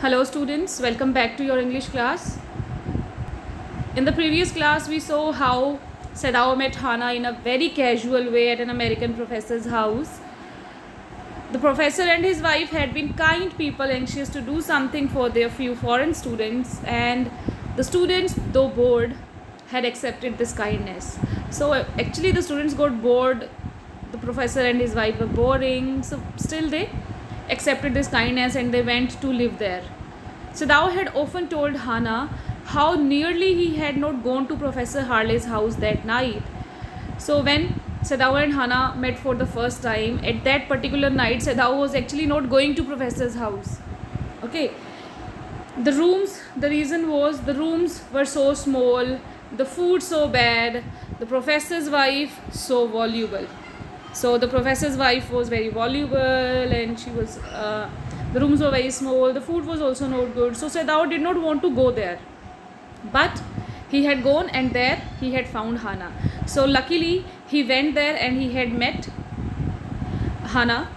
Hello students, welcome back to your English class. In the previous class we saw how Sadao met Hana in a very casual way at an American professor's house. The professor and his wife had been kind people anxious to do something for their few foreign students, and the students, though bored, had accepted this kindness. So actually the students got bored, the professor and his wife were boring, so still they accepted this kindness and they went to live there. Sadao had often told Hana how nearly he had not gone to Professor Harley's house that night. So when Sadao and Hana met for the first time, at that particular night, Sadao was actually not going to Professor's house. Okay. The reason was the rooms were so small, the food so bad, the professor's wife so voluble. So the professor's wife was very voluble and she was, the rooms were very small, the food was also not good. So Sadao did not want to go there. But he had gone and there he had found Hana. So luckily he went there and he had met Hana,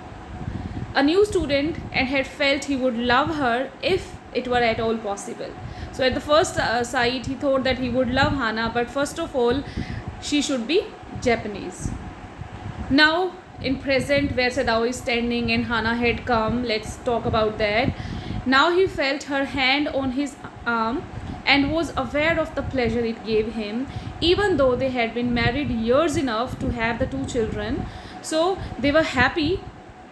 a new student, and had felt he would love her if it were at all possible. So at the first sight he thought that he would love Hana, but first of all she should be Japanese. Now in present where Sadao is standing and Hana had come, let's talk about that. Now he felt her hand on his arm and was aware of the pleasure it gave him, even though they had been married years enough to have the two children. So they were happy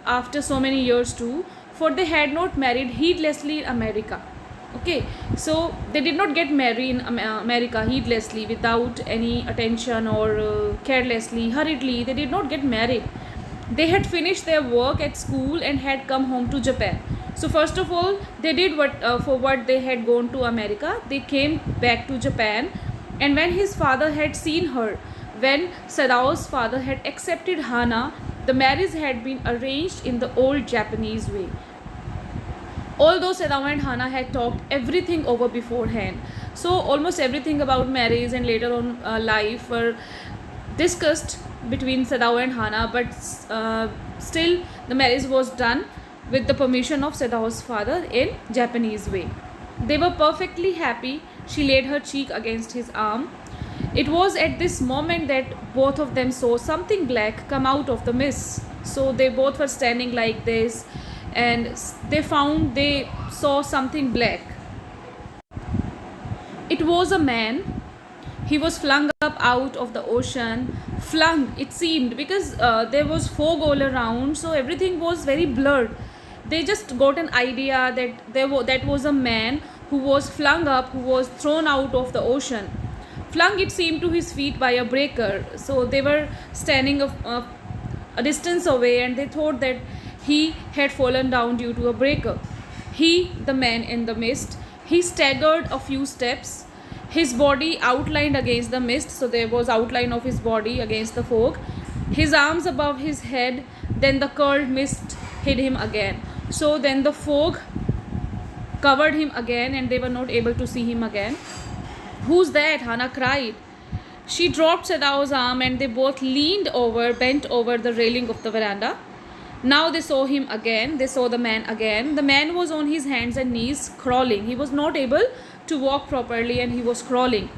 after so many years too, for they had not married heedlessly in America. Okay, so they did not get married in America heedlessly, without any attention, or carelessly, hurriedly. They did not get married. They had finished their work at school and had come home to Japan. So first of all they did for what they had gone to America. They came back to Japan, and when his father had seen her, when Sadao's father had accepted Hana, the marriage had been arranged in the old Japanese way. Although Sadao and Hana had talked everything over beforehand, so almost everything about marriage and later on life were discussed between Sadao and Hana, but still the marriage was done with the permission of Sadao's father in Japanese way. They were perfectly happy. She laid her cheek against his arm. It was at this moment that both of them saw something black come out of the mist. So they both were standing like this, and they saw something black. It was a man. He was flung up out of the ocean. Flung, it seemed, because there was fog all around, so everything was very blurred. They just got an idea that that was a man who was flung up, who was thrown out of the ocean. Flung, it seemed, to his feet by a breaker. So they were standing a distance away, and they thought that he had fallen down due to a breaker. He, the man in the mist, he staggered a few steps, his body outlined against the mist, so there was outline of his body against the fog, his arms above his head. Then the curled mist hid him again. So then the fog covered him again and they were not able to see him again. "Who's that?" Hana cried. She dropped Sadao's arm and they both bent over the railing of the veranda. Now they saw him again. They saw the man again. The man was on his hands and knees, crawling. He was not able to walk properly and he was crawling.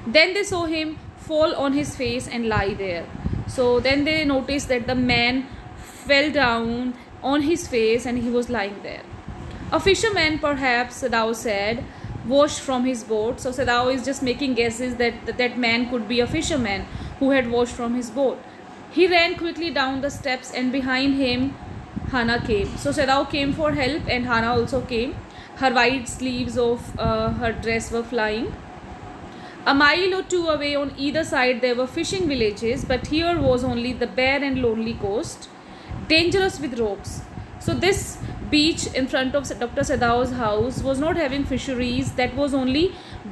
Then they saw him fall on his face and lie there. So then they noticed that the man fell down on his face and he was lying there. "A fisherman, perhaps," Sadao said, "washed from his boat." So Sadao is just making guesses that man could be a fisherman who had washed from his boat. He ran quickly down the steps and behind him Hana came. So Sadao came for help and Hana also came. Her wide sleeves of her dress were flying. A mile or two away on either side there were fishing villages, but here was only the bare and lonely coast, dangerous with rocks. So this beach in front of Dr. Sadao's house was not having fisheries, that was only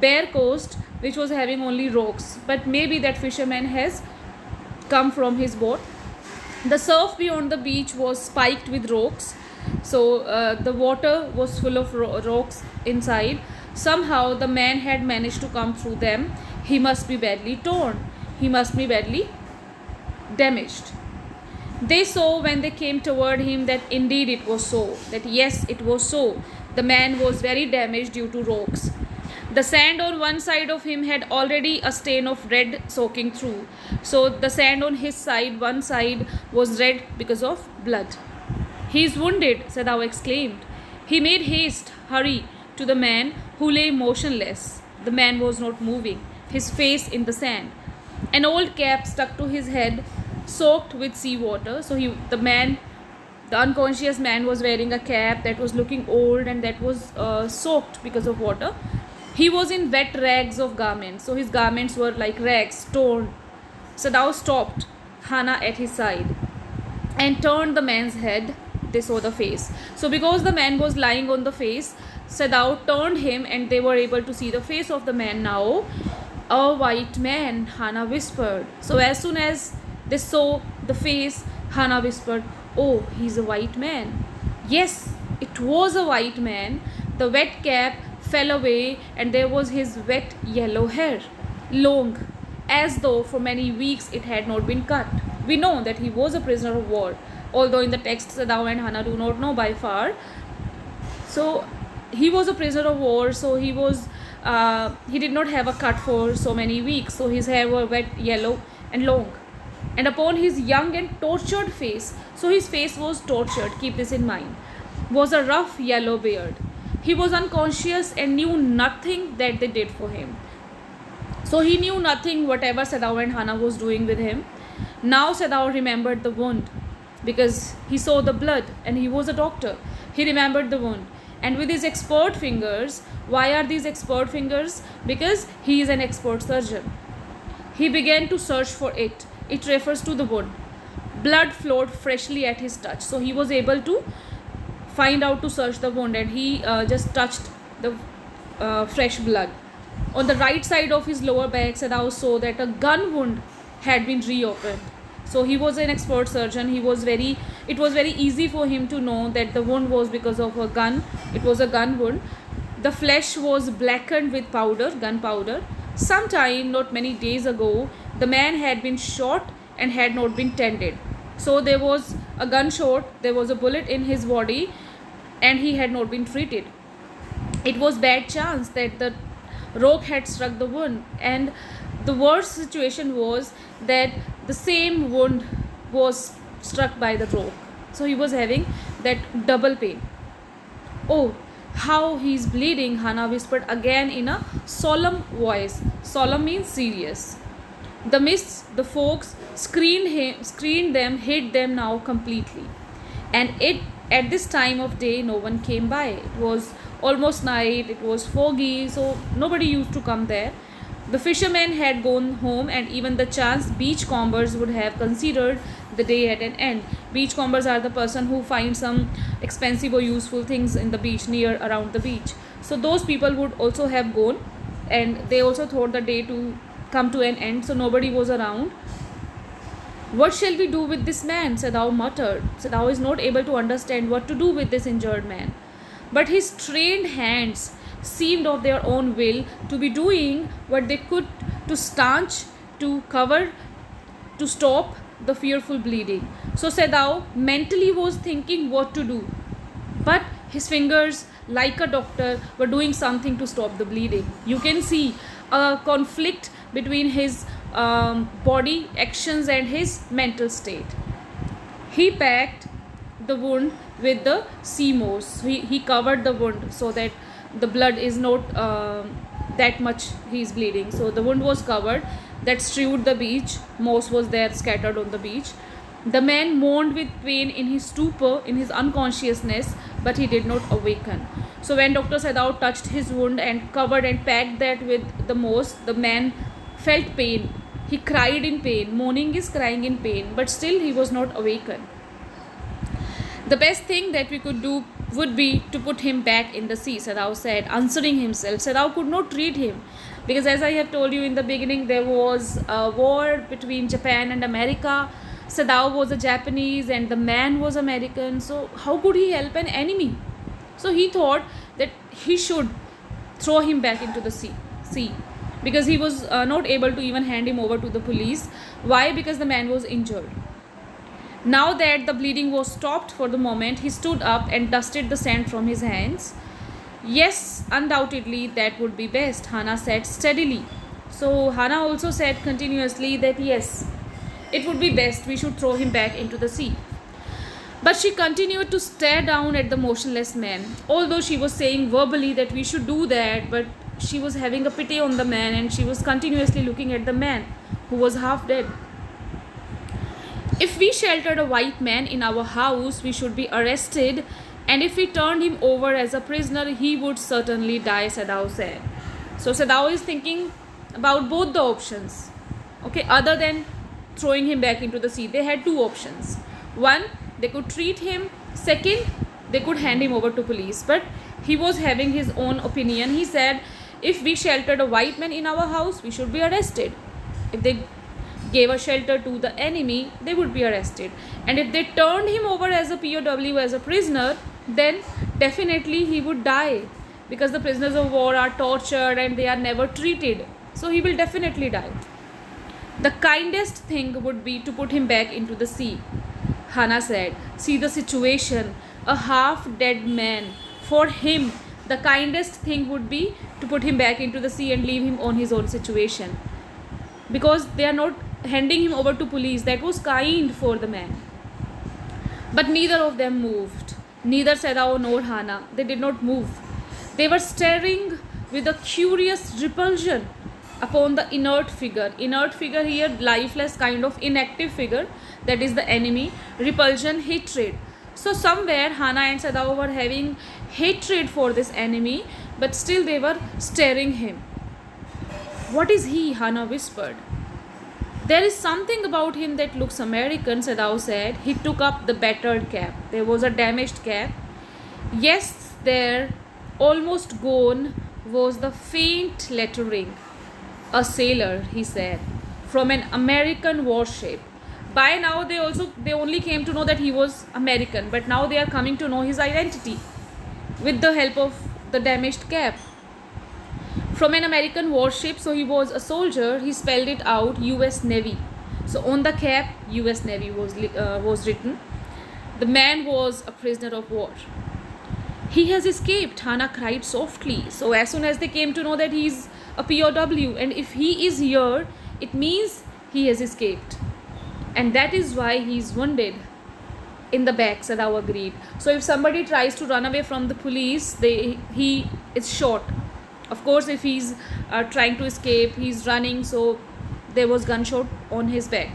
bare coast which was having only rocks. But maybe that fisherman has come from his boat. The surf beyond the beach was spiked with rocks, so the water was full of rocks inside. Somehow the man had managed to come through them. He must be badly torn. He must be badly damaged. They saw when they came toward him that indeed it was so, that yes, it was so. The man was very damaged due to rocks. The sand on one side of him had already a stain of red soaking through. So the sand on his side, one side, was red because of blood. He is wounded, Sadao exclaimed. He made haste, hurry, to the man who lay motionless. The man was not moving, his face in the sand. An old cap stuck to his head, soaked with seawater. So the unconscious man was wearing a cap that was looking old and that was soaked because of water. He was in wet rags of garments, so his garments were like rags, torn. Sadao stopped Hana at his side and turned the man's head. They saw the face. So because the man was lying on the face, Sadao turned him and they were able to see the face of the man now. A white man, Hana whispered. So as soon as they saw the face, Hana whispered, "Oh, he's a white man." Yes, it was a white man. The wet cap fell away and there was his wet yellow hair, long, as though for many weeks it had not been cut. We know that he was a prisoner of war, although in the text Sadao and Hana do not know by far. So he was a prisoner of war, so he did not have a cut for so many weeks, so his hair were wet, yellow and long. And upon his young and tortured face, so his face was tortured, keep this in mind, was a rough yellow beard. He was unconscious and knew nothing that they did for him. So he knew nothing whatever Sadao and Hana was doing with him. Now Sadao remembered the wound because he saw the blood and he was a doctor. He remembered the wound. And with his expert fingers, why are these expert fingers? Because he is an expert surgeon. He began to search for it. It refers to the wound. Blood flowed freshly at his touch. So he was able to find out to search the wound and he just touched the fresh blood. On the right side of his lower back, Sadao saw that a gun wound had been reopened. So he was an expert surgeon. It was very easy for him to know that the wound was because of a gun. It was a gun wound. The flesh was blackened with powder, gunpowder. Sometime, not many days ago, the man had been shot and had not been tended. So there was a gunshot, there was a bullet in his body and he had not been treated. It was bad chance that the rock had struck the wound, and the worst situation was that the same wound was struck by the rock. So he was having that double pain. "Oh, how he's bleeding," Hana whispered again in a solemn voice. Solemn means serious. The mists, the fogs screened them, hid them now completely. And at this time of day, no one came by. It was almost night, it was foggy, so nobody used to come there. The fishermen had gone home, and even the chance beachcombers would have considered the day at an end. Beachcombers are the person who find some expensive or useful things in the beach, near around the beach. So those people would also have gone, and they also thought the day to come to an end, so nobody was around. "What shall we do with this man?" Sadao muttered. Sadao is not able to understand what to do with this injured man. But his trained hands seemed of their own will to be doing what they could to stanch, to cover, to stop the fearful bleeding. So Sadao mentally was thinking what to do. But his fingers, like a doctor, were doing something to stop the bleeding. You can see a conflict between his body actions and his mental state. He packed the wound with the sea moss. He covered the wound so that the blood is not that much he is bleeding. So the wound was covered, that strewed the beach. Moss was there scattered on the beach. The man moaned with pain in his stupor, in his unconsciousness, but he did not awaken. So when Dr. Sadao touched his wound and covered and packed that with the moss, the man felt pain. He cried in pain. Moaning is crying in pain, but still he was not awakened. The best thing that we could do would be to put him back in the sea, Sadao said, answering himself. Sadao could not treat him because, as I have told you in the beginning, there was a war between Japan and America. Sadao was a Japanese and the man was American. So how could he help an enemy? So he thought that he should throw him back into the sea because he was not able to even hand him over to the police. Why? Because the man was injured. Now that the bleeding was stopped for the moment, he stood up and dusted the sand from his hands. Yes, undoubtedly, that would be best, Hannah said steadily. So, Hannah also said continuously that yes, it would be best we should throw him back into the sea. But she continued to stare down at the motionless man. Although she was saying verbally that we should do that, but she was having a pity on the man and she was continuously looking at the man who was half dead. If we sheltered a white man in our house, we should be arrested, and if we turned him over as a prisoner, he would certainly die, Sadao said. So Sadao is thinking about both the options. Okay, other than throwing him back into the sea, they had two options. One, they could treat him. Second, they could hand him over to police. But he was having his own opinion. He said, if we sheltered a white man in our house, we should be arrested. If they gave a shelter to the enemy, they would be arrested. And if they turned him over as a POW, as a prisoner, then definitely he would die, because the prisoners of war are tortured and they are never treated. So he will definitely die. The kindest thing would be to put him back into the sea, Hannah said. See the situation, a half-dead man. For him, the kindest thing would be to put him back into the sea and leave him on his own situation. Because they are not handing him over to police. That was kind for the man. But neither of them moved. Neither Sadao nor Hannah. They did not move. They were staring with a curious repulsion upon the inert figure. Inert figure here, lifeless, kind of inactive figure. That is the enemy. Repulsion, hatred. So somewhere Hannah and Sadao were having hatred for this enemy, but still they were staring him. What is he? Hannah whispered. There is something about him that looks American, Sadao said. He took up the battered cap. There was a damaged cap. Yes, there, almost gone, was the faint lettering. A sailor, he said, from an American warship. By now they only came to know that he was American, but now they are coming to know his identity with the help of the damaged cap. From an American warship, so he was a soldier. He spelled it out, US Navy. So on the cap, US Navy was written. The man was a prisoner of war. He has escaped, Hannah cried softly. So as soon as they came to know that he's a POW, and if he is here, it means he has escaped. And that is why he is wounded in the back, Sadao agreed. So if somebody tries to run away from the police, he is shot. Of course, if he's trying to escape, he's running, so there was gunshot on his back.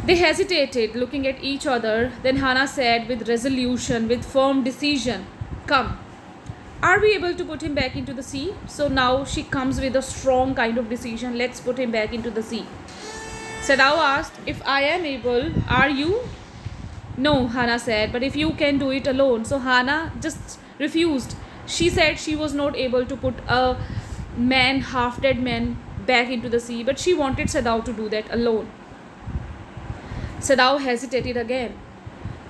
They hesitated, looking at each other. Then Hannah said with resolution, with firm decision, come. Are we able to put him back into the sea? So now she comes with a strong kind of decision. Let's put him back into the sea. Sadao asked, if I am able, are you? No, Hannah said, but if you can do it alone. So Hannah just refused. She said she was not able to put a man, half-dead man, back into the sea, but she wanted Sadao to do that alone. Sadao hesitated again.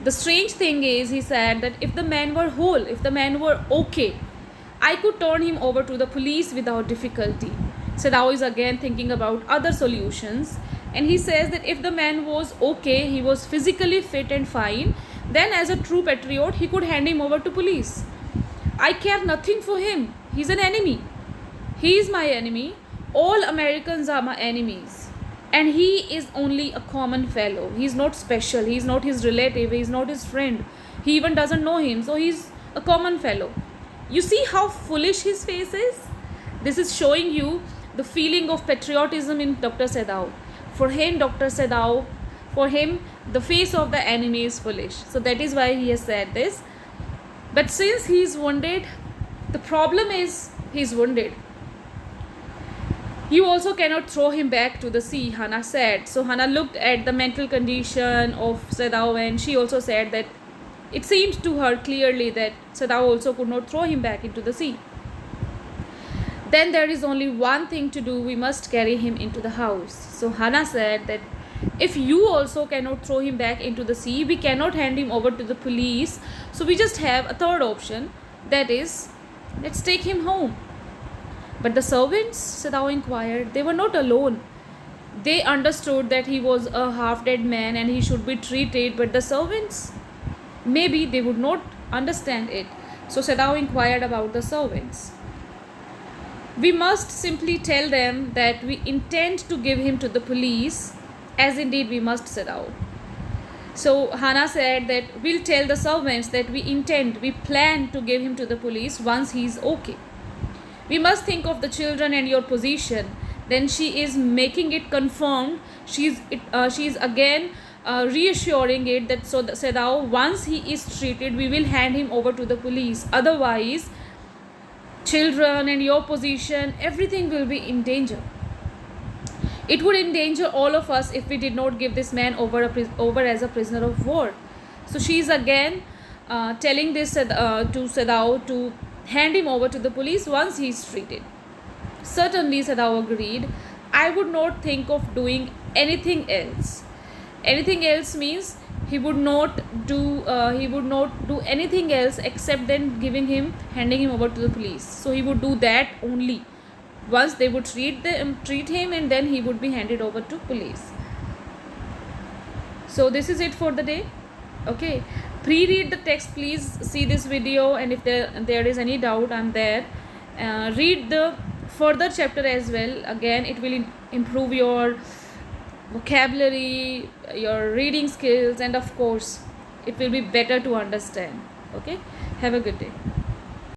The strange thing is, he said, that if the man were whole, if the man were okay, I could turn him over to the police without difficulty. Sadao is again thinking about other solutions, and he says that if the man was okay, he was physically fit and fine, then as a true patriot, he could hand him over to police. I care nothing for him. He's an enemy. He is my enemy. All Americans are my enemies. And he is only a common fellow. He's not special. He's not his relative. He's not his friend. He even doesn't know him. So he's a common fellow. You see how foolish his face is? This is showing you the feeling of patriotism in Dr. Sadao. For him, Dr. Sadao, for him, the face of the enemy is foolish. So that is why he has said this. But since he is wounded, the problem is he is wounded. You also cannot throw him back to the sea, Hannah said. So Hannah looked at the mental condition of Sadao, and she also said that it seemed to her clearly that Sadao also could not throw him back into the sea. Then there is only one thing to do. We must carry him into the house. So Hannah said that if you also cannot throw him back into the sea, we cannot hand him over to the police. So we just have a third option. That is, let's take him home. But the servants, Sadao inquired, they were not alone. They understood that he was a half dead man and he should be treated, but the servants, maybe they would not understand it. So Sadao inquired about the servants. We must simply tell them that we intend to give him to the police, as indeed we must, Sadao. So Hannah said that we'll tell the servants that we plan to give him to the police once he's okay. We must think of the children and your position. Then she is making it confirmed. She's again reassuring it that so Sadao, once he is treated, we will hand him over to the police. Otherwise, children and your position, everything will be in danger. It would endanger all of us if we did not give this man over as a prisoner of war. So she is again telling this to Sadao to hand him over to the police once he is treated. Certainly, Sadao agreed. I would not think of doing anything else. Anything else means he would not do anything else except then handing him over to the police. So he would do that only. Once they would treat him, and then he would be handed over to police. So this is it for the day. Okay, pre-read the text, please see this video, and if there is any doubt, I'm there. Read the further chapter as well. Again, it will improve your vocabulary, your reading skills, and of course it will be better to understand. Okay, have a good day.